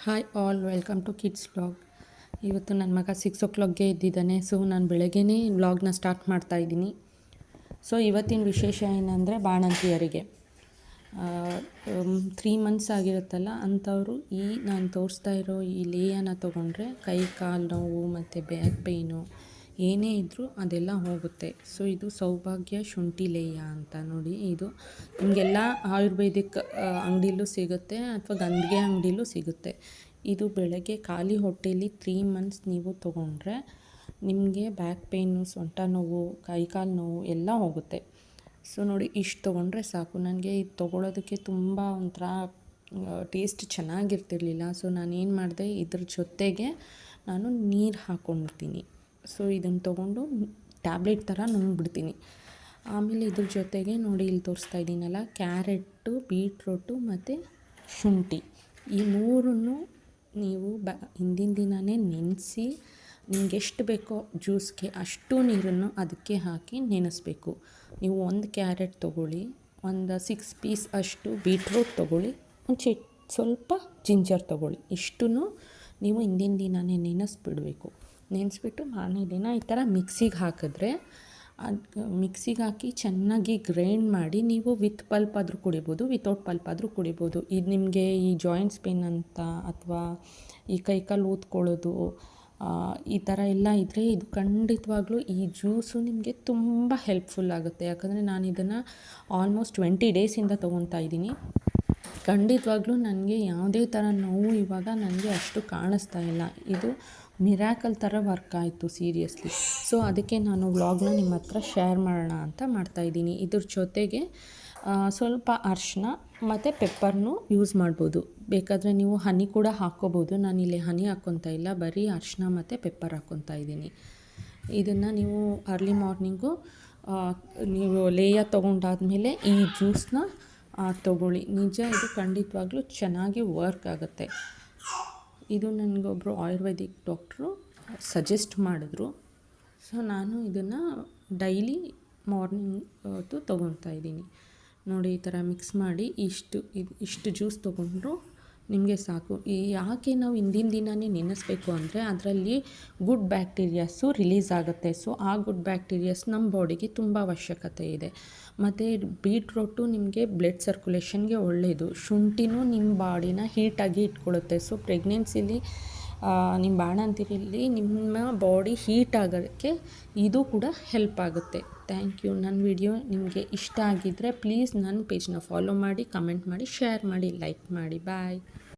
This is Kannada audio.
Hi all, welcome to kids vlog. ಇವತ್ತು ನನ್ನ ಮಗ 6 o'clockಗೆ ಎದ್ದಿದ್ದಾನೆ. ಸೊ ನಾನು ಬೆಳಗ್ಗೆನೇ ವ್ಲಾಗ್ನ ಸ್ಟಾರ್ಟ್ ಮಾಡ್ತಾಯಿದ್ದೀನಿ. ಸೊ ಇವತ್ತಿನ ವಿಶೇಷ ಏನಂದರೆ, ಬಾಣಂತಿಯರಿಗೆ 3 months ಆಗಿರುತ್ತಲ್ಲ ಅಂಥವರು ನಾನು ತೋರಿಸ್ತಾ ಇರೋ ಈ ಲೇಯನ ತೊಗೊಂಡ್ರೆ ಕೈ ಕಾಲು ನೋವು ಮತ್ತು ಬ್ಯಾಕ್ ಪೇಯ್ನು ಏನೇ ಇದ್ದರೂ ಅದೆಲ್ಲ ಹೋಗುತ್ತೆ. ಸೊ ಇದು ಸೌಭಾಗ್ಯ ಶುಂಠಿ ಲೇಯ ಅಂತ ನೋಡಿ. ಇದು ನಿಮಗೆಲ್ಲ ಆಯುರ್ವೇದಿಕ್ ಅಂಗಡಿಲೂ ಸಿಗುತ್ತೆ ಅಥವಾ ಗಂಧಿಗೆ ಅಂಗಡಿಲೂ ಸಿಗುತ್ತೆ. ಇದು ಬೆಳಗ್ಗೆ ಖಾಲಿ ಹೊಟ್ಟೆಯಲ್ಲಿ 3 months ನೀವು ತೊಗೊಂಡ್ರೆ ನಿಮಗೆ ಬ್ಯಾಕ್ ಪೇಯ್ನು, ಸೊಂಟ ನೋವು, ಕೈಕಾಲು ನೋವು ಎಲ್ಲ ಹೋಗುತ್ತೆ. ಸೊ ನೋಡಿ, ಇಷ್ಟು ತೊಗೊಂಡ್ರೆ ಸಾಕು. ನನಗೆ ಇದು ತೊಗೊಳೋದಕ್ಕೆ ತುಂಬ ಒಂಥರ ಟೇಸ್ಟ್ ಚೆನ್ನಾಗಿರ್ತಿರ್ಲಿಲ್ಲ. ಸೊ ನಾನೇನು ಮಾಡಿದೆ, ಇದ್ರ ಜೊತೆಗೆ ನಾನು ನೀರು ಹಾಕ್ಕೊಂಡ್ಬಿಡ್ತೀನಿ. ಸೊ ಇದನ್ನು ತೊಗೊಂಡು ಟ್ಯಾಬ್ಲೆಟ್ ಥರ ನುಂಗ್ಬಿಡ್ತೀನಿ. ಆಮೇಲೆ ಇದ್ರ ಜೊತೆಗೆ ನೋಡಿ, ಇಲ್ಲಿ ತೋರಿಸ್ತಾ ಇದ್ದೀನಲ್ಲ, ಕ್ಯಾರೆಟು, ಬೀಟ್ರೋಟು ಮತ್ತು ಶುಂಠಿ ಈ ಮೂರನ್ನು ನೀವು ಹಿಂದಿನ ದಿನವೇ ನೆನೆಸಿ ನಿಮ್ಗೆ ಎಷ್ಟು ಬೇಕೋ ಜ್ಯೂಸ್ಗೆ ಅಷ್ಟು ನೀರನ್ನು ಅದಕ್ಕೆ ಹಾಕಿ ನೆನೆಸ್ಬೇಕು. ನೀವು 1 ಕ್ಯಾರೆಟ್ ತೊಗೊಳ್ಳಿ, ಒಂದು 6 ಪೀಸ್ ಅಷ್ಟು ಬೀಟ್ರೋಟ್ ತೊಗೊಳ್ಳಿ, ಸ್ವಲ್ಪ ಜಿಂಜರ್ ತೊಗೊಳ್ಳಿ. ಇಷ್ಟನ್ನು ನೀವು ಹಿಂದಿನ ದಿನವೇ ನೆನೆಸ್ಬಿಡಬೇಕು. ನೆನೆಸ್ಬಿಟ್ಟು ಮಾರನೇ ದಿನ ಈ ಥರ ಮಿಕ್ಸಿಗೆ ಹಾಕಿದ್ರೆ ಮಿಕ್ಸಿಗೆ ಹಾಕಿ ಚೆನ್ನಾಗಿ ಗ್ರೈಂಡ್ ಮಾಡಿ ನೀವು ವಿತ್ ಪಲ್ಪ್ ಆದರೂ ಕುಡಿಬೋದು, ವಿತೌಟ್ ಪಲ್ಪ್ ಆದರೂ ಕುಡಿಬೋದು. ಇದು ನಿಮಗೆ ಈ ಜಾಯಿಂಟ್ಸ್ ಪೇನ್ ಅಂತ ಅಥವಾ ಈ ಕೈಕಾಲು ಊದ್ಕೊಳ್ಳೋದು ಈ ಥರ ಎಲ್ಲ ಇದ್ದರೆ ಇದು ಖಂಡಿತವಾಗ್ಲೂ ಈ ಜ್ಯೂಸು ನಿಮಗೆ ತುಂಬ ಹೆಲ್ಪ್ಫುಲ್ ಆಗುತ್ತೆ. ಯಾಕಂದರೆ ನಾನು ಇದನ್ನು ಆಲ್ಮೋಸ್ಟ್ 20 ಡೇಸಿಂದ ತೊಗೊತಾ ಇದ್ದೀನಿ. ಖಂಡಿತವಾಗ್ಲೂ ನನಗೆ ಯಾವುದೇ ಥರ ನೋವು ಇವಾಗ ನನಗೆ ಅಷ್ಟು ಕಾಣಿಸ್ತಾ ಇಲ್ಲ. ಇದು ಮಿರಾಕಲ್ ಥರ ವರ್ಕ್ ಆಯಿತು ಸೀರಿಯಸ್ಲಿ. ಸೊ ಅದಕ್ಕೆ ನಾನು ವ್ಲಾಗ್ನ ನಿಮ್ಮ ಹತ್ರ ಶೇರ್ ಮಾಡೋಣ ಅಂತ ಮಾಡ್ತಾಯಿದ್ದೀನಿ. ಇದ್ರ ಜೊತೆಗೆ ಸ್ವಲ್ಪ ಅರಿಶಿನ ಮತ್ತು ಪೆಪ್ಪರ್ನು ಯೂಸ್ ಮಾಡ್ಬೋದು. ಬೇಕಾದರೆ ನೀವು ಹನಿ ಕೂಡ ಹಾಕ್ಕೋಬೋದು. ನಾನಿಲ್ಲಿ ಹನಿ ಹಾಕ್ಕೊತಾ ಇಲ್ಲ, ಬರೀ ಅರಿಶಿನ ಮತ್ತು ಪೆಪ್ಪರ್ ಹಾಕ್ಕೊತಾ ಇದ್ದೀನಿ. ಇದನ್ನು ನೀವು ಅರ್ಲಿ ಮಾರ್ನಿಂಗು ನೀವು ಲೇಯ ತೊಗೊಂಡಾದಮೇಲೆ ಈ ಜ್ಯೂಸನ್ನ ತೊಗೊಳ್ಳಿ. ನಿಜ ಇದು ಖಂಡಿತವಾಗ್ಲೂ ಚೆನ್ನಾಗಿ ವರ್ಕ್ ಆಗುತ್ತೆ. ಇದು ನನಗೊಬ್ಬರು ಆಯುರ್ವೇದಿಕ್ ಡಾಕ್ಟ್ರು ಸಜೆಸ್ಟ್ ಮಾಡಿದ್ರು. ಸೊ ನಾನು ಇದನ್ನು ಡೈಲಿ ಮಾರ್ನಿಂಗ್ ಹೊತ್ತು ತೊಗೊತಾ ಇದ್ದೀನಿ. ನೋಡಿ, ಈ ಥರ ಮಿಕ್ಸ್ ಮಾಡಿ ಇಷ್ಟು ಜ್ಯೂಸ್ ತೊಗೊಂಡ್ರು ನಿಮಗೆ ಸಾಕು. ಯಾಕೆ ನಾವು ಹಿಂದಿನ ದಿನವೇ ನೆನೆಸ್ಬೇಕು ಅಂದರೆ ಅದರಲ್ಲಿ ಗುಡ್ ಬ್ಯಾಕ್ಟೀರಿಯಾಸು ರಿಲೀಸ್ ಆಗುತ್ತೆ. ಸೊ ಆ ಗುಡ್ ಬ್ಯಾಕ್ಟೀರಿಯಾಸ್ ನಮ್ಮ ಬಾಡಿಗೆ ತುಂಬ ಅವಶ್ಯಕತೆ ಇದೆ. ಮತ್ತು ಬೀಟ್ರೋಟು ನಿಮಗೆ ಬ್ಲಡ್ ಸರ್ಕ್ಯುಲೇಷನ್ಗೆ ಒಳ್ಳೆಯದು. ಶುಂಠಿನೂ ನಿಮ್ಮ ಬಾಡಿನ ಹೀಟಾಗಿ ಇಟ್ಕೊಳ್ಳುತ್ತೆ. ಸೊ ಪ್ರೆಗ್ನೆನ್ಸಿಲಿ ನಿಮ್ಮ ಬಾಣಂತಿರಲ್ಲಿ ನಿಮ್ಮ ಬಾಡಿ ಹೀಟ್ ಆಗೋಕ್ಕೆ ಇದು ಕೂಡ ಹೆಲ್ಪ್ ಆಗುತ್ತೆ. Thank you. ನನ್ನ ವಿಡಿಯೋ ನಿಮಗೆ ಇಷ್ಟ ಆಗಿದ್ದರೆ ಪ್ಲೀಸ್ ನನ್ನ ಪೇಜ್ನ ಫಾಲೋ ಮಾಡಿ, ಕಮೆಂಟ್ ಮಾಡಿ, ಶೇರ್ ಮಾಡಿ, ಲೈಕ್ ಮಾಡಿ. ಬಾಯ್.